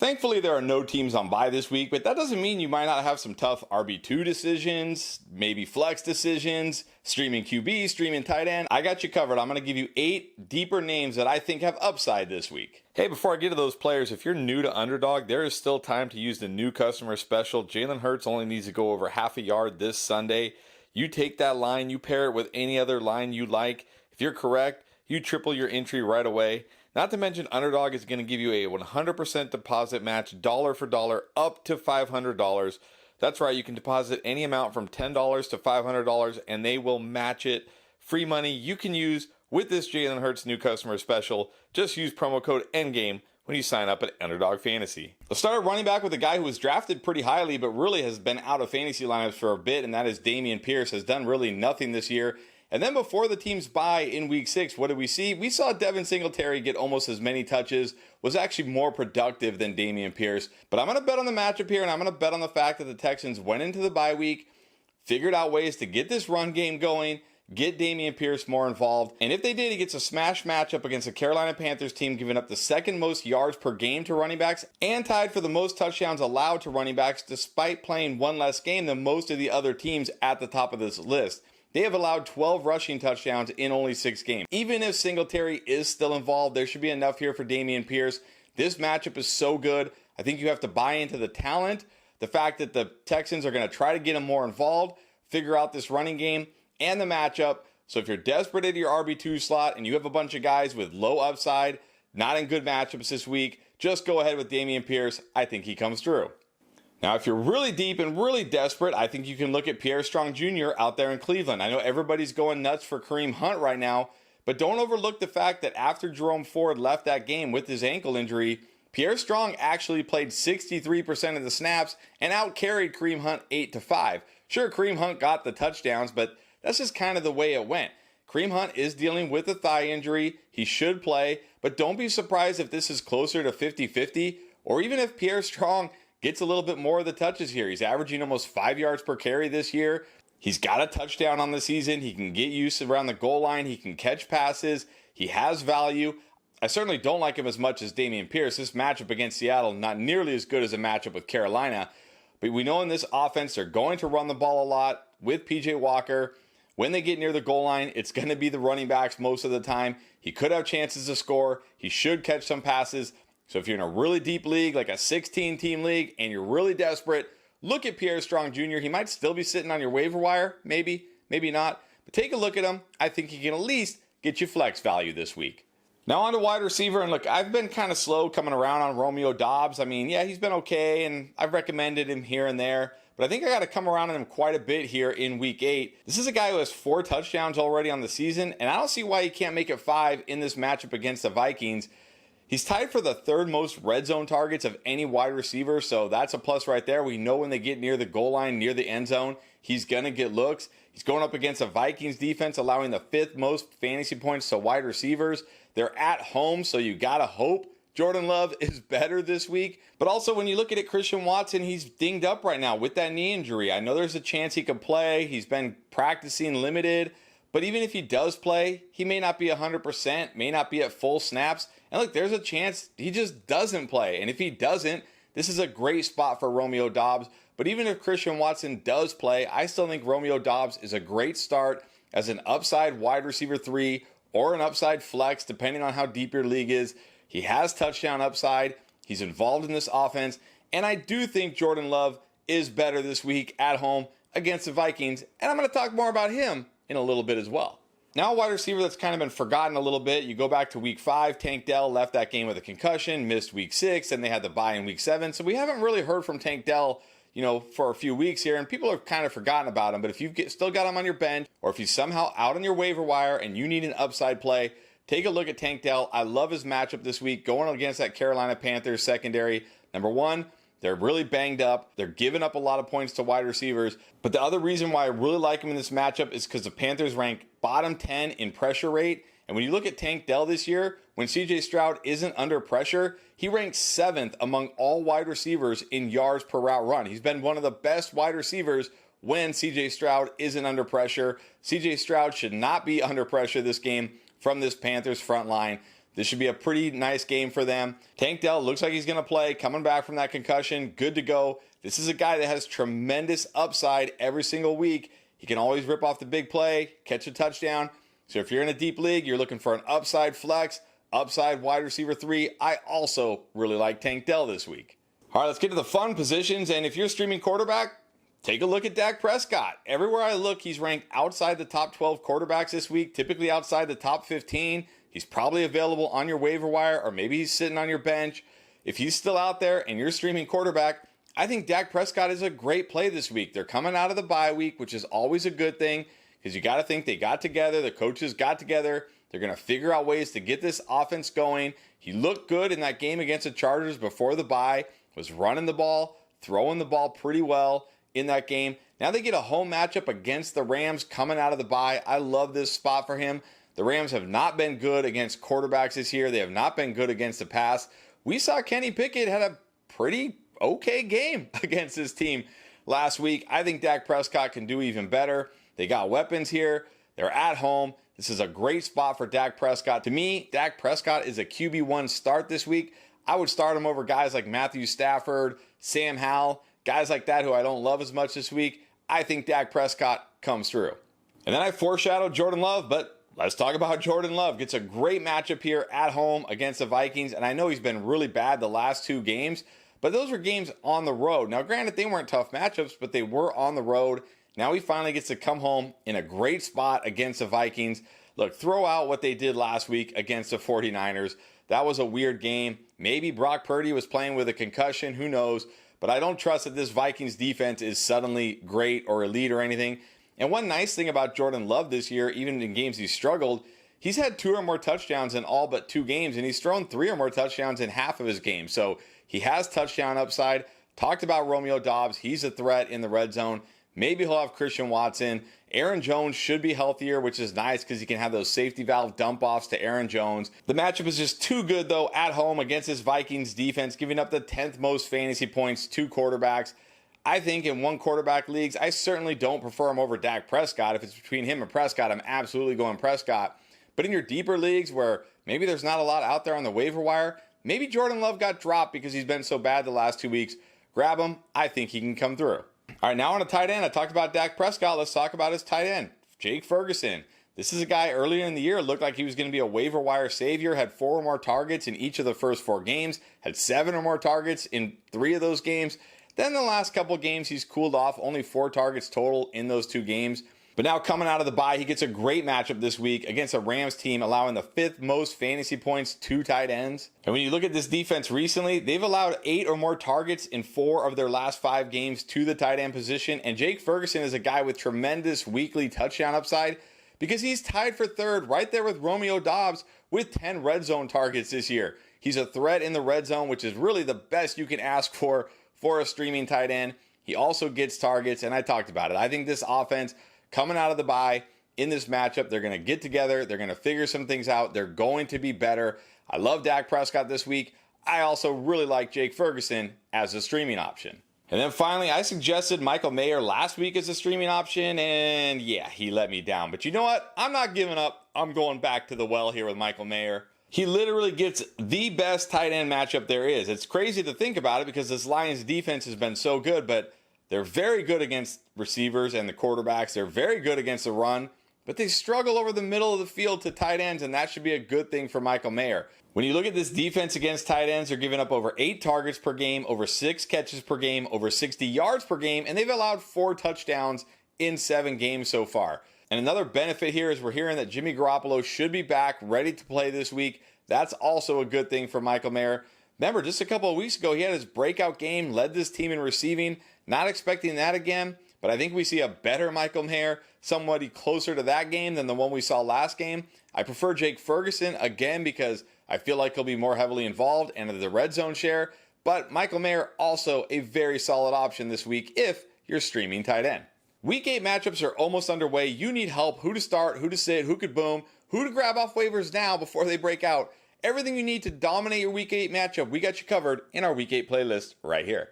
Thankfully, there are no teams on bye this week, but that doesn't mean you might not have some tough RB2 decisions, maybe flex decisions, streaming QB, streaming tight end. I got you covered. I'm going to give you 8 deeper names that I think have upside this week. Hey, before I get to those players, if you're new to Underdog, there is still time to use the new customer special. Jalen Hurts only needs to go over half a yard this Sunday. You take that line, you pair it with any other line you like. If you're correct, you triple your entry right away. Not to mention, Underdog is going to give you a 100% deposit match, dollar for dollar, up to $500. That's right, you can deposit any amount from $10 to $500, and they will match it. Free money you can use with this Jalen Hurts new customer special. Just use promo code ENDGAME when you sign up at Underdog Fantasy. Let's start running back with a guy who was drafted pretty highly, but really has been out of fantasy lineups for a bit, and that is Dameon Pierce. Has done really nothing this year. And then before the team's bye in week 6, what did we see? We saw Devin Singletary get almost as many touches, was actually more productive than Dameon Pierce. But I'm going to bet on the matchup here, and I'm going to bet on the fact that the Texans went into the bye week, figured out ways to get this run game going, get Dameon Pierce more involved. And if they did, he gets a smash matchup against the Carolina Panthers team, giving up the second most yards per game to running backs and tied for the most touchdowns allowed to running backs, despite playing one less game than most of the other teams at the top of this list. They have allowed 12 rushing touchdowns in only 6 games. Even if Singletary is still involved, there should be enough here for Dameon Pierce. This matchup is so good. I think you have to buy into the talent, the fact that the Texans are going to try to get him more involved, figure out this running game, and the matchup. So if you're desperate at your RB2 slot and you have a bunch of guys with low upside, not in good matchups this week, just go ahead with Dameon Pierce. I think he comes through. Now, if you're really deep and really desperate, I think you can look at Pierre Strong Jr. out there in Cleveland. I know everybody's going nuts for Kareem Hunt right now, but don't overlook the fact that after Jerome Ford left that game with his ankle injury, Pierre Strong actually played 63% of the snaps and outcarried Kareem Hunt 8-5. Sure, Kareem Hunt got the touchdowns, but that's just kind of the way it went. Kareem Hunt is dealing with a thigh injury. He should play, but don't be surprised if this is closer to 50-50, or even if Pierre Strong gets a little bit more of the touches here. He's averaging almost 5 yards per carry this year. He's got a touchdown on the season. He can get use around the goal line. He can catch passes. He has value. I certainly don't like him as much as Dameon Pierce. This matchup against Seattle, not nearly as good as a matchup with Carolina. But we know in this offense, they're going to run the ball a lot with P.J. Walker. When they get near the goal line, it's going to be the running backs most of the time. He could have chances to score. He should catch some passes. So if you're in a really deep league, like a 16-team league, and you're really desperate, look at Pierre Strong Jr. He might still be sitting on your waiver wire, maybe not. But take a look at him. I think he can at least get you flex value this week. Now on to wide receiver, and look, I've been kind of slow coming around on Romeo Doubs. I mean, yeah, he's been okay, and I've recommended him here and there, but I think I got to come around on him quite a bit here in week 8. This is a guy who has 4 touchdowns already on the season, and I don't see why he can't make it 5 in this matchup against the Vikings. He's tied for the 3rd most red zone targets of any wide receiver, so that's a plus right there. We know when they get near the goal line, near the end zone, he's going to get looks. He's going up against a Vikings defense, allowing the 5th most fantasy points to wide receivers. They're at home, so you got to hope Jordan Love is better this week. But also, when you look at it, Christian Watson, he's dinged up right now with that knee injury. I know there's a chance he could play. He's been practicing limited. But even if he does play, he may not be 100%, may not be at full snaps. And look, there's a chance he just doesn't play. And if he doesn't, this is a great spot for Romeo Doubs. But even if Christian Watson does play, I still think Romeo Doubs is a great start as an upside wide receiver 3 or an upside flex, depending on how deep your league is. He has touchdown upside. He's involved in this offense. And I do think Jordan Love is better this week at home against the Vikings. And I'm going to talk more about him in a little bit as well. Now a wide receiver that's kind of been forgotten a little bit. You go back to week 5, Tank Dell left that game with a concussion, missed week 6, and they had the bye in week 7. So we haven't really heard from Tank Dell, for a few weeks here, and people have kind of forgotten about him. But if you've still got him on your bench, or if he's somehow out on your waiver wire and you need an upside play, take a look at Tank Dell. I love his matchup this week going against that Carolina Panthers secondary. Number one, they're really banged up. They're giving up a lot of points to wide receivers. But the other reason why I really like him in this matchup is because the Panthers rank bottom 10 in pressure rate. And when you look at Tank Dell this year, when CJ Stroud isn't under pressure, he ranks 7th among all wide receivers in yards per route run. He's been one of the best wide receivers when CJ Stroud isn't under pressure. CJ Stroud should not be under pressure this game from this Panthers front line. This should be a pretty nice game for them. Tank Dell looks like he's going to play, coming back from that concussion, good to go. This is a guy that has tremendous upside every single week. He can always rip off the big play, catch a touchdown. So if you're in a deep league, you're looking for an upside flex, upside wide receiver 3. I also really like Tank Dell this week. All right, let's get to the fun positions. And if you're streaming quarterback, take a look at Dak Prescott. Everywhere I look, he's ranked outside the top 12 quarterbacks this week, typically outside the top 15. He's probably available on your waiver wire, or maybe he's sitting on your bench. If he's still out there and you're streaming quarterback, I think Dak Prescott is a great play this week. They're coming out of the bye week, which is always a good thing because you got to think they got together, the coaches got together. They're going to figure out ways to get this offense going. He looked good in that game against the Chargers before the bye, was running the ball, throwing the ball pretty well in that game. Now they get a home matchup against the Rams coming out of the bye. I love this spot for him. The Rams have not been good against quarterbacks this year. They have not been good against the pass. We saw Kenny Pickett had a pretty okay game against this team last week. I think Dak Prescott can do even better. They got weapons here. They're at home. This is a great spot for Dak Prescott. To me, Dak Prescott is a QB1 start this week. I would start him over guys like Matthew Stafford, Sam Howell, guys like that who I don't love as much this week. I think Dak Prescott comes through. And then I foreshadowed Jordan Love, but let's talk about Jordan Love. Gets a great matchup here at home against the Vikings. And I know he's been really bad the last 2 games, but those were games on the road. Now, granted, they weren't tough matchups, but they were on the road. Now he finally gets to come home in a great spot against the Vikings. Look, throw out what they did last week against the 49ers. That was a weird game. Maybe Brock Purdy was playing with a concussion. Who knows? But I don't trust that this Vikings defense is suddenly great or elite or anything. And one nice thing about Jordan Love this year, even in games he's struggled, he's had 2 or more touchdowns in all but 2 games, and he's thrown 3 or more touchdowns in half of his games. So he has touchdown upside. Talked about Romeo Doubs. He's a threat in the red zone. Maybe he'll have Christian Watson. Aaron Jones should be healthier, which is nice because he can have those safety valve dump offs to Aaron Jones. The matchup is just too good, though, at home against this Vikings defense, giving up the 10th most fantasy points to quarterbacks. I think in one quarterback leagues, I certainly don't prefer him over Dak Prescott. If it's between him and Prescott, I'm absolutely going Prescott. But in your deeper leagues where maybe there's not a lot out there on the waiver wire, maybe Jordan Love got dropped because he's been so bad the last 2 weeks. Grab him. I think he can come through. All right, now on a tight end. I talked about Dak Prescott. Let's talk about his tight end, Jake Ferguson. This is a guy earlier in the year looked like he was going to be a waiver wire savior, had 4 or more targets in each of the first 4 games, had 7 or more targets in 3 of those games. Then the last couple of games, he's cooled off, only 4 targets total in those 2 games. But now coming out of the bye, he gets a great matchup this week against a Rams team, allowing the 5th most fantasy points to tight ends. And when you look at this defense recently, they've allowed 8 or more targets in 4 of their last 5 games to the tight end position. And Jake Ferguson is a guy with tremendous weekly touchdown upside because he's tied for 3rd right there with Romeo Doubs with 10 red zone targets this year. He's a threat in the red zone, which is really the best you can ask for a streaming tight end. He also gets targets, and I talked about it. I think this offense coming out of the bye in this matchup, they're going to get together. They're going to figure some things out. They're going to be better. I love Dak Prescott this week. I also really like Jake Ferguson as a streaming option. And then finally, I suggested Michael Mayer last week as a streaming option, and yeah, he let me down. But you know what? I'm not giving up. I'm going back to the well here with Michael Mayer. He literally gets the best tight end matchup there is. It's crazy to think about it because this Lions defense has been so good, but they're very good against receivers and the quarterbacks. They're very good against the run, but they struggle over the middle of the field to tight ends, and that should be a good thing for Michael Mayer. When you look at this defense against tight ends, they're giving up over 8 targets per game, over 6 catches per game, over 60 yards per game, and they've allowed 4 touchdowns in 7 games so far. And another benefit here is we're hearing that Jimmy Garoppolo should be back, ready to play this week. That's also a good thing for Michael Mayer. Remember, just a couple of weeks ago, he had his breakout game, led this team in receiving. Not expecting that again, but I think we see a better Michael Mayer, somebody closer to that game than the one we saw last game. I prefer Jake Ferguson, again, because I feel like he'll be more heavily involved and the red zone share. But Michael Mayer, also a very solid option this week if you're streaming tight end. Week 8 matchups are almost underway. You need help. Who to start, who to sit, who could boom, who to grab off waivers now before they break out. Everything you need to dominate your Week 8 matchup, we got you covered in our Week 8 playlist right here.